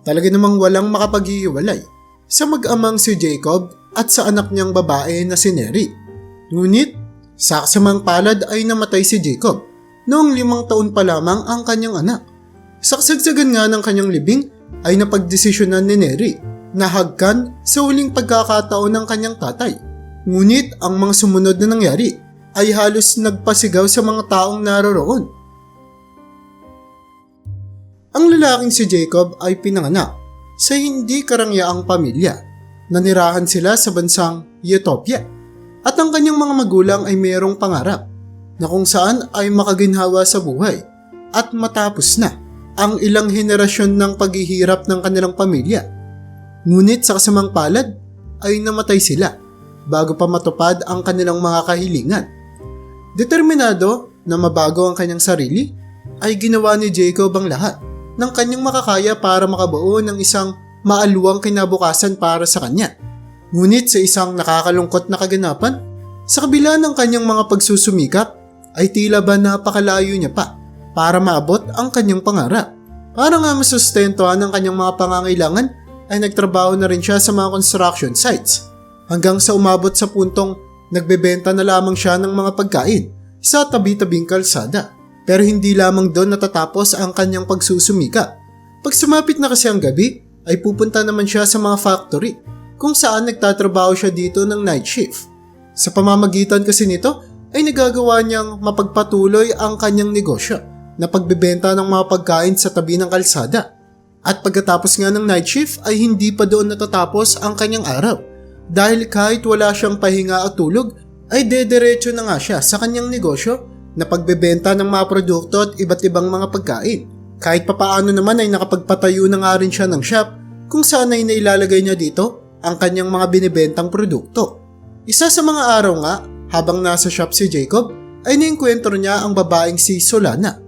Talaga namang walang makapaghihiwalay sa mag-amang si Jacob at sa anak niyang babae na si Neri. Ngunit, sa kasamang palad ay namatay si Jacob noong 5 taon pa lamang ang kanyang anak. Sa kasagsagan nga ng kanyang libing ay napagdesisyonan ni Neri na hagkan sa huling pagkakataon ng kanyang tatay. Ngunit ang mga sumunod na nangyari ay halos nagpasigaw sa mga taong naroroon. Ang lalaking si Jacob ay pinanganak sa hindi karangyaang pamilya. Nanirahan sila sa bansang Ethiopia at ang kanyang mga magulang ay mayroong pangarap na kung saan ay makaginhawa sa buhay at matapos na ang ilang henerasyon ng paghihirap ng kanilang pamilya. Ngunit sa kasamang palad ay namatay sila bago pa matupad ang kanilang mga kahilingan. Determinado na mabago ang kanyang sarili ay ginawa ni Jacob ang lahat ng kanyang makakaya para makabuo ng isang maaluwang kinabukasan para sa kanya. Ngunit sa isang nakakalungkot na kaganapan, sa kabila ng kanyang mga pagsusumikap, ay tila ba napakalayo niya pa para maabot ang kanyang pangarap. Para nga masustentuhan ang kanyang mga pangangailangan, ay nagtrabaho na rin siya sa mga construction sites. Hanggang sa umabot sa puntong nagbebenta na lamang siya ng mga pagkain sa tabi-tabing kalsada. Pero hindi lamang doon natatapos ang kanyang pagsusumikap. Pag sumapit na kasi ang gabi, ay pupunta naman siya sa mga factory kung saan nagtatrabaho siya dito ng night shift. Sa pamamagitan kasi nito ay nagagawa niyang mapagpatuloy ang kanyang negosyo na pagbebenta ng mga pagkain sa tabi ng kalsada. At pagkatapos nga ng night shift ay hindi pa doon natatapos ang kanyang araw dahil kahit wala siyang pahinga at tulog ay dederecho na nga siya sa kanyang negosyo na pagbebenta ng mga produkto at iba't ibang mga pagkain. Kahit papaano naman ay nakapagpatayo na nga rin siya ng shop kung saan ay nailalagay niya dito ang kanyang mga binibentang produkto. Isa sa mga araw nga, habang nasa shop si Jacob, ay naengkwentro niya ang babaeng si Solana.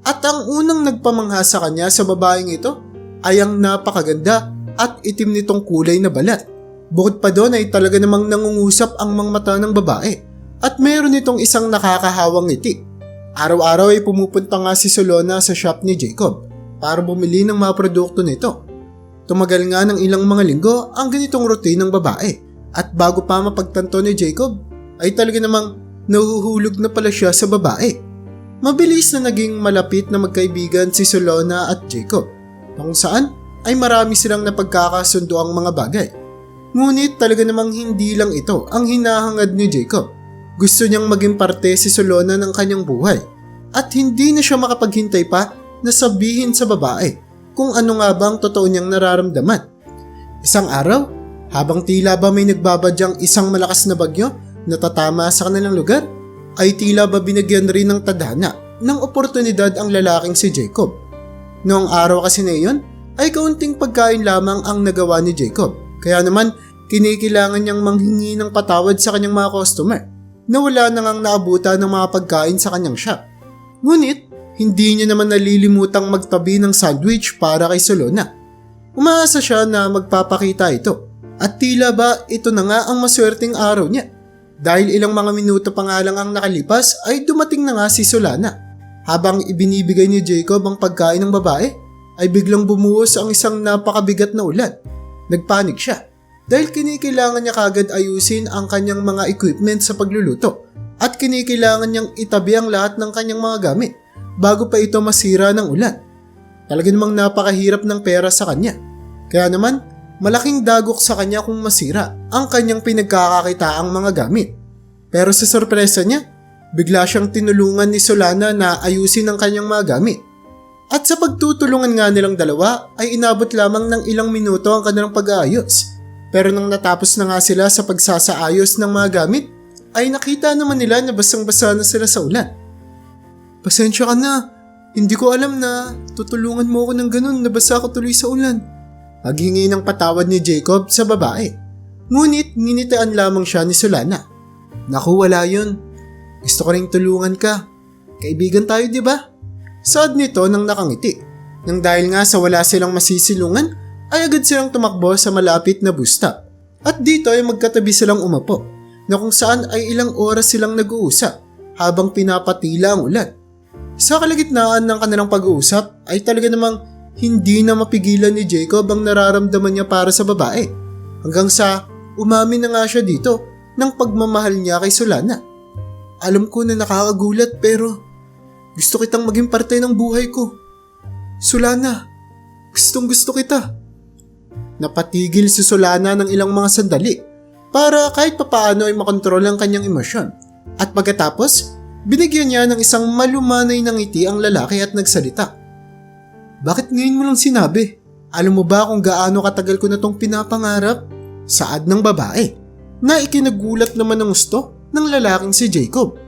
At ang unang nagpamangha sa kanya sa babaeng ito ay ang napakaganda at itim nitong kulay na balat. Bukod pa doon ay talaga namang nangungusap ang mga mata ng babae. At meron itong isang nakakahawang ngiti. Araw-araw ay pumupunta nga si Solana sa shop ni Jacob para bumili ng mga produkto nito. Tumagal nga ng ilang mga linggo ang ganitong routine ng babae at bago pa mapagtanto ni Jacob ay talaga namang nahuhulog na pala siya sa babae. Mabilis na naging malapit na magkaibigan si Solana at Jacob kung saan ay marami silang napagkakasundo ang mga bagay. Ngunit talaga namang hindi lang ito ang hinahangad ni Jacob. Gusto niyang maging parte si Solana ng kanyang buhay at hindi na siya makapaghintay pa na sabihin sa babae kung ano nga ba ang totoo niyang nararamdaman. Isang araw, habang tila ba may nagbabadyang isang malakas na bagyo na tatama sa kanilang lugar, ay tila ba binigyan rin ng tadhana ng oportunidad ang lalaking si Jacob. Noong araw kasi na iyon, ay kaunting pagkain lamang ang nagawa ni Jacob. Kaya naman, kinikilangan niyang manghingi ng patawad sa kanyang mga customer na wala na ngang naabutan ng mga pagkain sa kanyang shop. Ngunit, hindi niya naman nalilimutang magtabi ng sandwich para kay Solana. Umaasa siya na magpapakita ito at tila ba ito na nga ang maswerteng araw niya. Dahil ilang mga minuto pa nga lang ang nakalipas ay dumating na nga si Solana. Habang ibinibigay ni Jacob ang pagkain ng babae, ay biglang bumuhos ang isang napakabigat na ulan. Nagpanik siya. Dahil kinikilangan niya kagad ayusin ang kanyang mga equipment sa pagluluto at kinikilangan niyang itabi ang lahat ng kanyang mga gamit bago pa ito masira ng ulan. Talaga namang napakahirap ng pera sa kanya. Kaya naman, malaking dagok sa kanya kung masira ang kanyang pinagkakakitaang mga gamit. Pero sa sorpresa niya, bigla siyang tinulungan ni Solana na ayusin ang kanyang mga gamit. At sa pagtutulungan nga nilang dalawa ay inabot lamang ng ilang minuto ang kanilang pag-aayos. Pero nang natapos na nga sila sa pagsasaayos ng mga gamit, ay nakita naman nila na basang-basa na sila sa ulan. Pasensya ka na, hindi ko alam na tutulungan mo ako ng ganun, nabasa ako tuloy sa ulan. Paghingi ng patawad ni Jacob sa babae. Ngunit nginitian lamang siya ni Solana. Naku, wala yun. Gusto ko ring tulungan ka. Kaibigan tayo, di ba? Saad nito nang nakangiti. Nang dahil nga sa wala silang masisilungan, ay agad silang tumakbo sa malapit na bus stop. At dito ay magkatabi silang umapo, na kung saan ay ilang oras silang nag-uusap habang pinapatila ang ulan. Sa kalagitnaan ng kanilang pag-uusap ay talaga namang hindi na mapigilan ni Jacob ang nararamdaman niya para sa babae. Hanggang sa umamin na nga siya dito ng pagmamahal niya kay Solana. Alam ko na nakakagulat pero gusto kitang maging parte ng buhay ko. Solana, gustong gusto kita. Napatigil si Solana ng ilang mga sandali para kahit papaano ay makontrol ang kanyang emosyon. At pagkatapos, binigyan niya ng isang malumanay na ngiti ang lalaki at nagsalita. Bakit ngayon mo lang sinabi? Alam mo ba kung gaano katagal ko na tong pinapangarap? Saad ng babae na ikinagulat naman ng gusto ng lalaking si Jacob.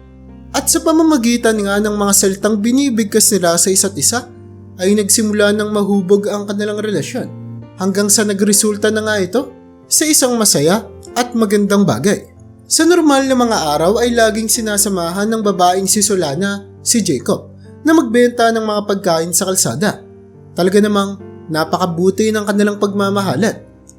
At sa pamamagitan nga ng mga salitang binibigkas nila sa isa't isa ay nagsimula ng mahubog ang kanilang relasyon hanggang sa nagresulta na nga ito sa isang masaya at magandang bagay. Sa normal na mga araw ay laging sinasamahan ng babaeng si Solana si Jacob na magbenta ng mga pagkain sa kalsada. Talaga namang napakabuti ng kanilang pagmamahalan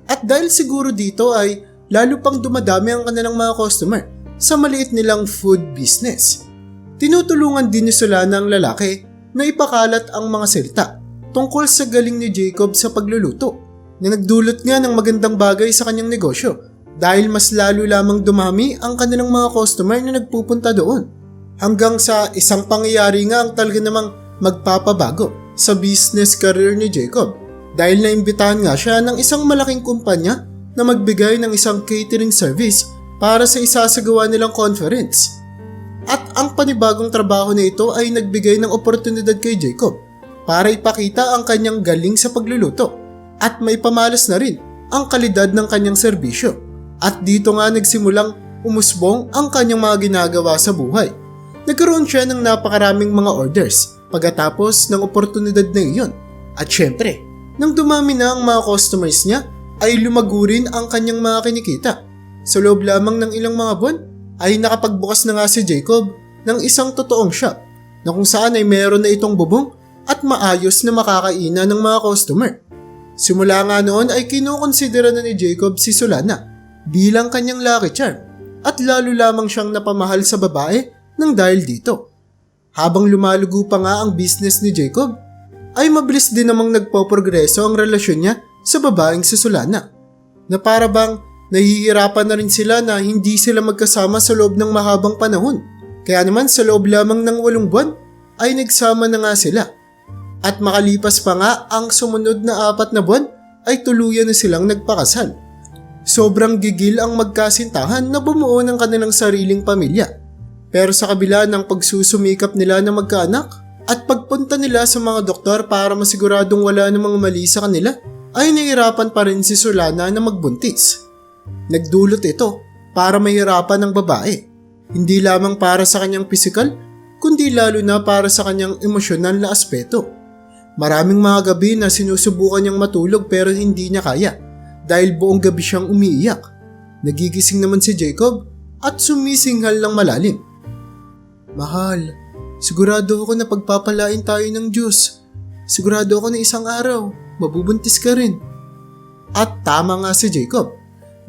at dahil siguro dito ay lalo pang dumadami ang kanilang mga customer sa maliit nilang food business. Tinutulungan din ni Solana ang lalaki na ipakalat ang mga salita tungkol sa galing ni Jacob sa pagluluto na nagdulot nga ng magandang bagay sa kanyang negosyo dahil mas lalo lamang dumami ang kanilang mga customer na nagpupunta doon. Hanggang sa isang pangyayari nga ang talaga namang magpapabago sa business career ni Jacob dahil naimbitahan nga siya ng isang malaking kumpanya na magbigay ng isang catering service para sa isasagawa nilang conference. At ang panibagong trabaho na ito ay nagbigay ng oportunidad kay Jacob para ipakita ang kanyang galing sa pagluluto at may pamalas na rin ang kalidad ng kanyang serbisyo. At dito nga nagsimulang umusbong ang kanyang mga ginagawa sa buhay. Nagkaroon siya ng napakaraming mga orders pagkatapos ng oportunidad na iyon. At syempre, nang dumami na ang mga customers niya, ay lumago rin ang kanyang mga kinikita. Sa loob lamang ng ilang mga buwan, ay nakapagbukas na nga si Jacob ng isang totoong shop na kung saan ay meron na itong bubong at maayos na makakainan ng mga customer. Simula nga noon ay kinukonsidera na ni Jacob si Solana bilang kanyang lucky charm at lalo lamang siyang napamahal sa babae nang dahil dito. Habang lumalugo pa nga ang business ni Jacob, ay mabilis din namang nagpoprogreso ang relasyon niya sa babaeng si Solana na para bang nahihirapan na rin sila na hindi sila magkasama sa loob ng mahabang panahon. Kaya naman sa loob lamang ng 8 buwan ay nagsama na nga sila. At makalipas pa nga ang sumunod na 4 na buwan ay tuluyan na silang nagpakasal. Sobrang gigil ang magkasintahan na bumuo ng kanilang sariling pamilya. Pero sa kabila ng pagsusumikap nila na magkaanak at pagpunta nila sa mga doktor para masiguradong wala namang mali sa kanila, ay nahirapan pa rin si Solana na magbuntis. Nagdulot ito para mahirapan ng babae, hindi lamang para sa kanyang pisikal, kundi lalo na para sa kanyang emosyonal na aspeto. Maraming mga gabi na sinusubukan niyang matulog pero hindi niya kaya dahil buong gabi siyang umiiyak. Nagigising naman si Jacob at sumisinghal ng malalim. Mahal, sigurado ako na pagpapalain tayo ng Diyos. Sigurado ako na isang araw, mabubuntis ka rin. At tama nga si Jacob.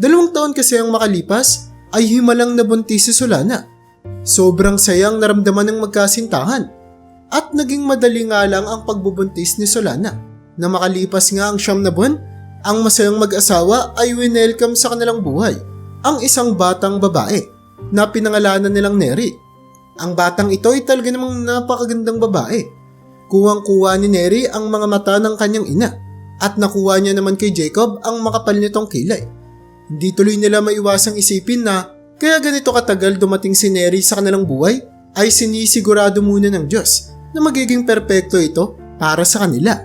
2 taon kasi ang makalipas ay himalang nabuntis si Solana. Sobrang sayang naramdaman ng magkasintahan. At naging madali nga lang ang pagbubuntis ni Solana. Na makalipas nga ang 9 na buwan, ang masayang mag-asawa ay winelcome sa kanilang buhay ang isang batang babae na pinangalanan nilang Neri. Ang batang ito ay talaga namang napakagandang babae. Kuwang-kuwa ni Neri ang mga mata ng kanyang ina at nakuha niya naman kay Jacob ang makapal nitong kilay. Hindi tuloy nila maiwasang isipin na kaya ganito katagal dumating si Neri sa kanilang buhay ay sinisigurado muna ng Diyos na magiging perpekto ito para sa kanila.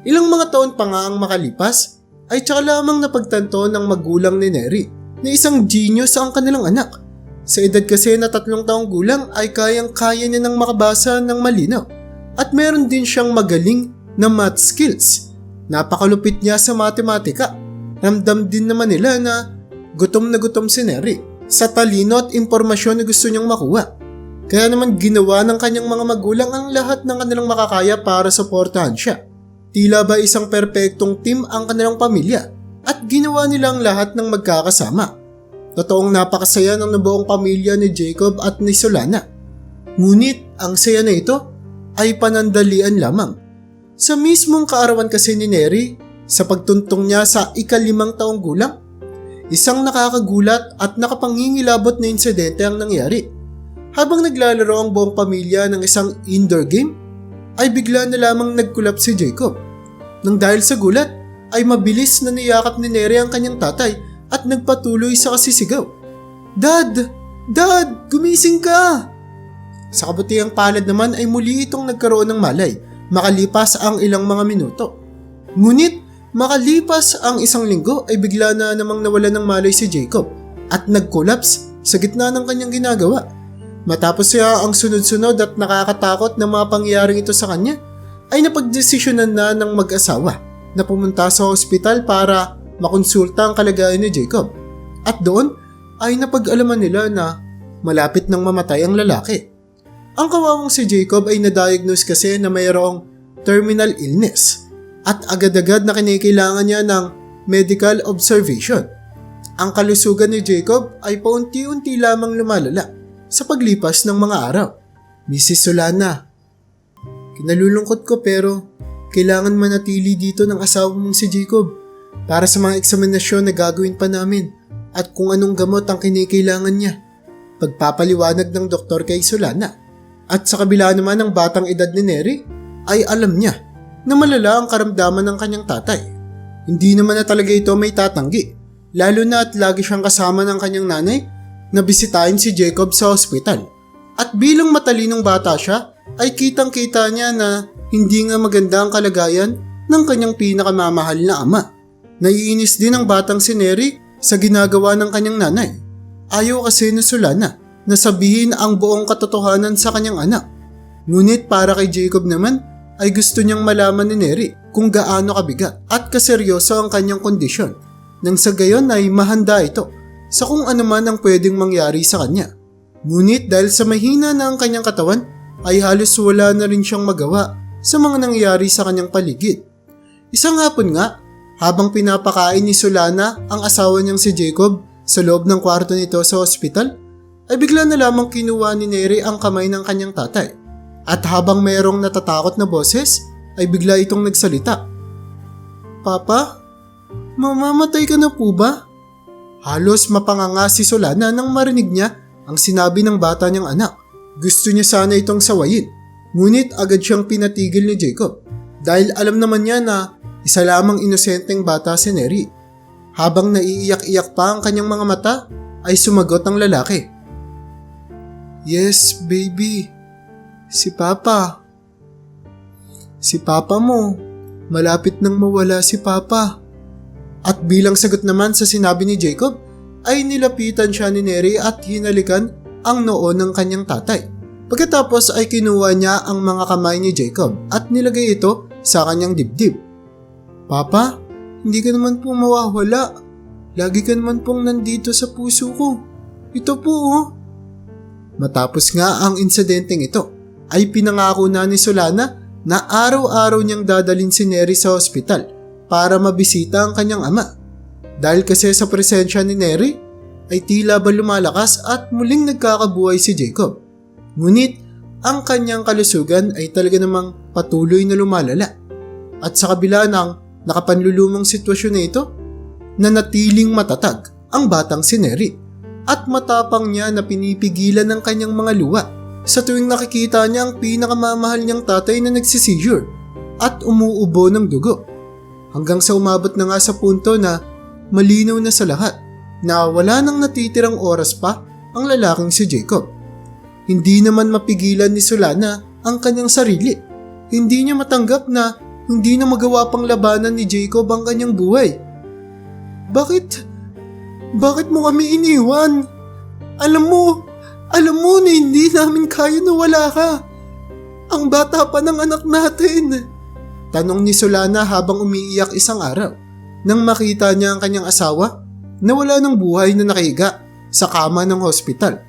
Ilang mga taon pa nga ang makalipas ay tsaka lamang napagtanto ng magulang ni Neri na isang genius ang kanilang anak. Sa edad kasi na 3 taong gulang ay kayang-kaya niya nang makabasa ng malinaw at meron din siyang magaling na math skills. Napakalupit niya sa matematika. Ramdam din naman nila na gutom si Neri sa talino at impormasyon na gusto niyang makuha. Kaya naman ginawa ng kanyang mga magulang ang lahat ng kanilang makakaya para suportahan siya. Tila ba isang perpektong team ang kanilang pamilya at ginawa nilang lahat ng magkakasama. Totoong napakasaya ng nabuong pamilya ni Jacob at ni Solana. Ngunit ang saya na ito ay panandalian lamang. Sa mismong kaarawan kasi ni Neri, sa pagtuntong niya sa ika-5 taong gulang, isang nakakagulat at nakapangingilabot na insidente ang nangyari. Habang naglalaro ang buong pamilya ng isang indoor game, ay bigla na lamang nagkulap si Jacob. Nang dahil sa gulat, ay mabilis na niyakap ni Neri ang kanyang tatay at nagpatuloy sa kasisigaw. Dad! Dad! Gumising ka! Sa kabutihang palad naman ay muli itong nagkaroon ng malay, makalipas ang ilang mga minuto. Ngunit, makalipas ang 1 linggo ay bigla na namang nawala ng malay si Jacob at nag-collapse sa gitna ng kanyang ginagawa. Matapos siya ang sunod-sunod at nakakatakot na mga pangyayaring ito sa kanya, ay napagdesisyonan na ng mag-asawa na pumunta sa ospital para makonsulta ang kalagayan ni Jacob. At doon ay napag-alaman nila na malapit nang mamatay ang lalaki. Ang kawawang si Jacob ay na-diagnose kasi na mayroong terminal illness at agad-agad na kinakailangan niya ng medical observation. Ang kalusugan ni Jacob ay paunti-unti lamang lumalala sa paglipas ng mga araw. Mrs. Solana, kinalulungkot ko pero kailangan manatili dito ng asawa mong si Jacob para sa mga eksaminasyon na gagawin pa namin at kung anong gamot ang kinikailangan niya. Pagpapaliwanag ng doktor kay Solana. At sa kabila naman ng batang edad ni Neri, ay alam niya na malala ang karamdaman ng kanyang tatay. Hindi naman na talaga ito may tatanggi, lalo na at lagi siyang kasama ng kanyang nanay na bisitahin si Jacob sa ospital. At bilang matalinong bata siya, ay kitang-kita niya na hindi nga maganda ang kalagayan ng kanyang pinakamamahal na ama. Naiinis din ang batang si Neri sa ginagawa ng kanyang nanay. Ayaw kasi ni Solana na sabihin ang buong katotohanan sa kanyang anak. Ngunit para kay Jacob naman ay gusto niyang malaman ni Neri kung gaano kabigat at kaseryoso ang kanyang kondisyon nang sa gayon ay mahanda ito sa kung ano man ang pwedeng mangyari sa kanya. Ngunit dahil sa mahina na ang kanyang katawan ay halos wala na rin siyang magawa sa mga nangyayari sa kanyang paligid. Isang hapon nga, habang pinapakain ni Solana ang asawa niyang si Jacob sa loob ng kwarto nito sa ospital, ay bigla na lamang kinuha ni Neri ang kamay ng kanyang tatay. At habang mayroong natatakot na boses, ay bigla itong nagsalita. Papa, mamamatay ka na po ba? Halos mapanganga si Solana nang marinig niya ang sinabi ng bata niyang anak. Gusto niya sana itong sawayin, ngunit agad siyang pinatigil ni Jacob dahil alam naman niya na isa lamang inosenteng bata si Neri. Habang naiiyak-iyak pa ang kanyang mga mata, ay sumagot ang lalaki. Yes, baby. Si Papa. Si Papa mo. Malapit nang mawala si Papa. At bilang sagot naman sa sinabi ni Jacob, ay nilapitan siya ni Neri at hinalikan ang noo ng kanyang tatay. Pagkatapos ay kinuha niya ang mga kamay ni Jacob at nilagay ito sa kanyang dibdib. Papa, hindi ka naman po mawawala. Lagi ka naman pong nandito sa puso ko. Ito po oh. Matapos nga ang insidenteng ito, ay pinangako na ni Solana na araw-araw niyang dadalhin si Neri sa ospital para mabisita ang kanyang ama. Dahil kasi sa presensya ni Neri, ay tila ba lumalakas at muling nagkakabuhay si Jacob. Ngunit, ang kanyang kalusugan ay talaga namang patuloy na lumalala. At sa kabila ng nakapanlulumong sitwasyon na ito, nanatiling matatag ang batang si Neri. At matapang niya na pinipigilan ng kanyang mga luha sa tuwing nakikita niya ang pinakamamahal niyang tatay na nagsiseizure at umuubo ng dugo. Hanggang sa umabot na nga sa punto na malinaw na sa lahat na wala nang natitirang oras pa ang lalaking si Jacob. Hindi naman mapigilan ni Solana ang kanyang sarili. Hindi niya matanggap na hindi na magawa pang labanan ni Jacob ang kanyang buhay. Bakit mo kami iniwan? Alam mo na hindi namin kaya na wala ka. Ang bata pa ng anak natin. Tanong ni Solana habang umiiyak isang araw nang makita niya ang kanyang asawa na wala ng buhay na nakahiga sa kama ng hospital.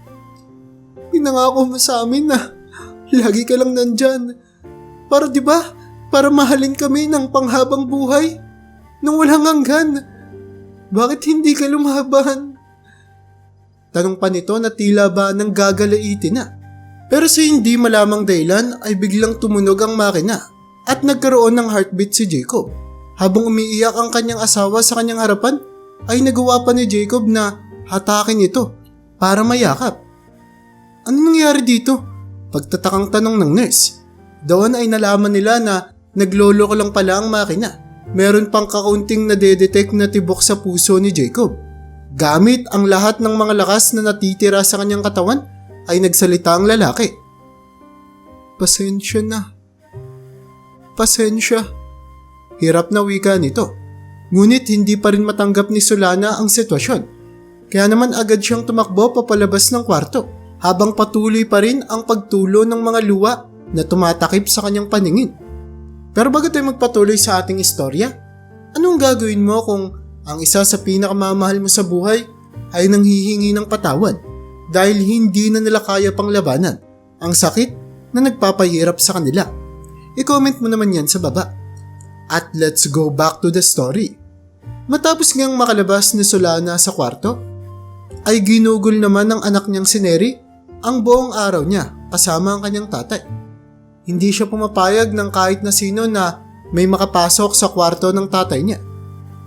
Pinangako mo sa amin na lagi ka lang nandyan. Para mahalin kami ng panghabang buhay nang walang hanggan. Bakit hindi ka lumaban? Tanong pa nito na tila ba nang gagalaitin na. Pero sa hindi malamang dahilan ay biglang tumunog ang makina at nagkaroon ng heartbeat si Jacob. Habang umiiyak ang kanyang asawa sa kanyang harapan, ay nagawa pa ni Jacob na hatakin ito para mayakap. Ano nangyari dito? Pagtatakang tanong ng nurse. Doon ay nalaman nila na nagloloko lang pala ang makina. Meron pang kakaunting nadedetect na tibok sa puso ni Jacob. Gamit ang lahat ng mga lakas na natitira sa kanyang katawan, ay nagsalita ang lalaki. Pasensya na. Pasensya. Hirap na wika nito. Ngunit hindi pa rin matanggap ni Solana ang sitwasyon. Kaya naman agad siyang tumakbo papalabas ng kwarto habang patuloy pa rin ang pagtulo ng mga luwa na tumatakip sa kanyang paningin. Pero bago tayo magpatuloy sa ating istorya, anong gagawin mo kung ang isa sa pinakamamahal mo sa buhay ay nanghihingi ng patawad dahil hindi na nila kaya pang labanan ang sakit na nagpapahirap sa kanila? I-comment mo naman yan sa baba. At let's go back to the story. Matapos ngang makalabas ni Solana sa kwarto, ay ginugol naman ng anak niyang si Neri ang buong araw niya kasama ang kanyang tatay. Hindi siya pumapayag ng kahit na sino na may makapasok sa kwarto ng tatay niya.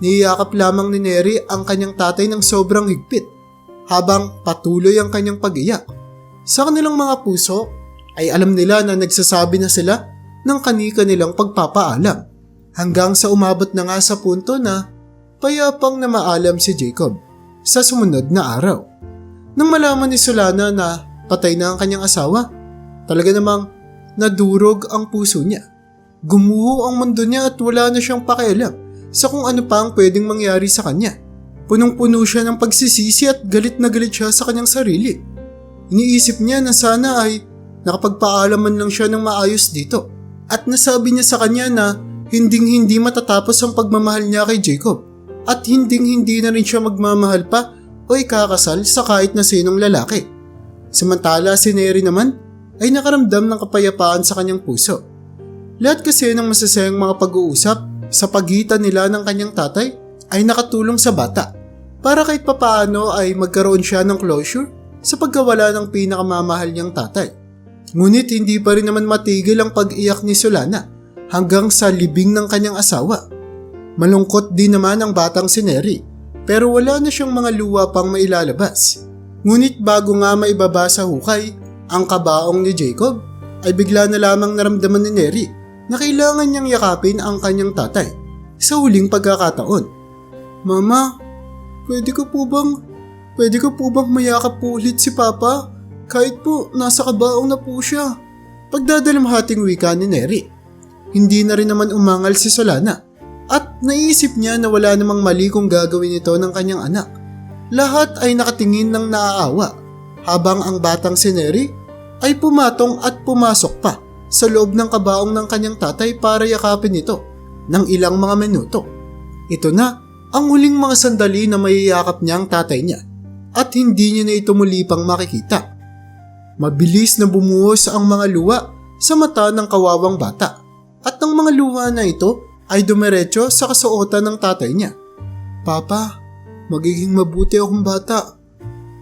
Niyakap lamang ni Neri ang kanyang tatay ng sobrang higpit habang patuloy ang kanyang pag-iyak. Sa kanilang mga puso ay alam nila na nagsasabi na sila ng kani-kanilang pagpapaalam. Hanggang sa umabot na nga sa punto na payapang na maalam si Jacob sa sumunod na araw. Nang malaman ni Solana na patay na ang kanyang asawa, talaga namang nadurog ang puso niya. Gumuho ang mundo niya at wala na siyang pakialam sa kung ano pa ang pwedeng mangyari sa kanya. Punong-puno siya ng pagsisisi at galit na galit siya sa kanyang sarili. Iniisip niya na sana ay nakapagpaalaman lang siya ng maayos dito at nasabi niya sa kanya na hinding-hindi matatapos ang pagmamahal niya kay Jacob at hinding-hindi na rin siya magmamahal pa o ikakasal sa kahit na sinong lalaki. Samantala si Neri naman ay nakaramdam ng kapayapaan sa kanyang puso. Lahat kasi ng masasayang mga pag-uusap sa pagitan nila ng kanyang tatay ay nakatulong sa bata para kahit papaano ay magkaroon siya ng closure sa pagkawala ng pinakamamahal niyang tatay. Ngunit hindi pa rin naman matigil ang pag-iyak ni Solana hanggang sa libing ng kanyang asawa. Malungkot din naman ang batang si Neri pero wala na siyang mga luwa pang mailalabas. Ngunit bago nga maibaba sa hukay ang kabaong ni Jacob ay bigla na lamang naramdaman ni Neri na kailangan niyang yakapin ang kanyang tatay sa huling pagkakataon. Mama, pwede ko po bang mayakap po ulit si Papa kahit po nasa kabaong na po siya? Pagdadalamhating wika ni Neri. Hindi na rin naman umangal si Solana at naisip niya na wala namang mali kung gagawin ito ng kanyang anak. Lahat ay nakatingin ng naaawa habang ang batang si Neri ay pumatong at pumasok pa sa loob ng kabaong ng kanyang tatay para yakapin ito ng ilang mga minuto. Ito na ang huling mga sandali na mayayakap niya ang tatay niya at hindi niya na ito muli pang makikita. Mabilis na bumuhos ang mga luha sa mata ng kawawang bata. At ang mga luha na ito ay dumiretso sa kasuotan ng tatay niya. Papa, magiging mabuti akong bata.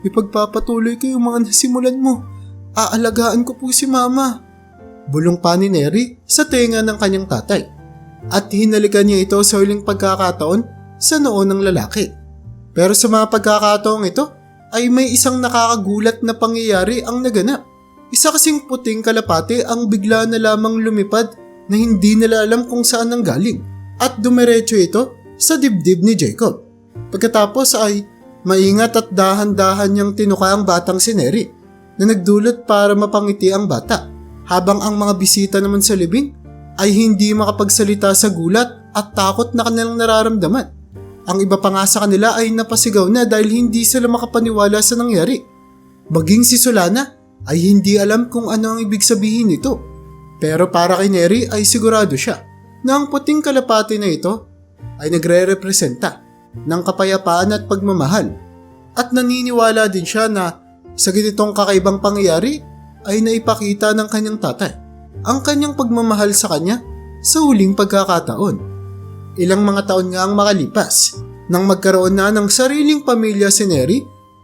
Ipagpapatuloy ko yung mga nasimulan mo. Aalagaan ko po si Mama. Bulong pa ni Neri sa tenga ng kanyang tatay. At hinalikan niya ito sa huling pagkakataon sa noo ng lalaki. Pero sa mga pagkakataong ito ay may isang nakakagulat na pangyayari ang naganap. Isa kasing puting kalapate ang bigla na lamang lumipad na hindi nila alam kung saan nanggaling at dumiretso ito sa dibdib ni Jacob. Pagkatapos ay maingat at dahan-dahan niyang tinuka ang batang si Neri na nagdulot para mapangiti ang bata habang ang mga bisita naman sa libing ay hindi makapagsalita sa gulat at takot na kanilang nararamdaman. Ang iba pa nga sa kanila ay napasigaw na dahil hindi sila makapaniwala sa nangyari. Maging si Solana ay hindi alam kung ano ang ibig sabihin nito. Pero para kay Neri ay sigurado siya na ang puting kalapati na ito ay nagre-representa ng kapayapaan at pagmamahal. At naniniwala din siya na sa ganitong kakaibang pangyayari ay naipakita ng kanyang tatay ang kanyang pagmamahal sa kanya sa huling pagkakataon. Ilang mga taon nga ang makalipas nang magkaroon na ng sariling pamilya si Neri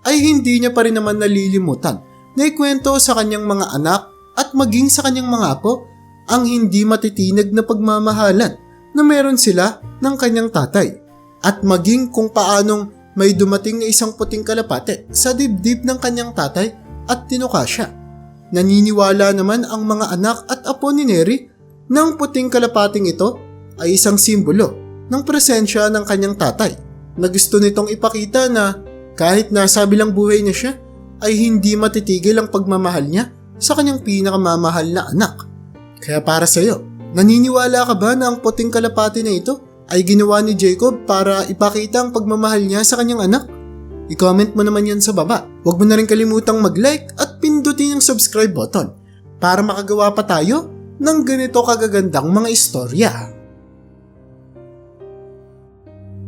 ay hindi niya pa rin naman nalilimutan na ikwento sa kanyang mga anak at maging sa kanyang mga apo ang hindi matitinag na pagmamahalan na meron sila ng kanyang tatay at maging kung paanong may dumating na isang puting kalapate sa dibdib ng kanyang tatay at tinuka siya. Naniniwala naman ang mga anak at apo ni Neri na ang puting kalapating ito ay isang simbolo ng presensya ng kanyang tatay na gusto nitong ipakita na kahit nasa bilang buhay na siya ay hindi matitigil ang pagmamahal niya sa kanyang pinakamamahal na anak. Kaya para sa iyo, naniniwala ka ba na ang puting kalapati na ito ay ginawa ni Jacob para ipakita ang pagmamahal niya sa kanyang anak? I-comment mo naman yan sa baba. Huwag mo na rin kalimutang mag-like at pindutin ang subscribe button para makagawa pa tayo ng ganito kagagandang mga istorya.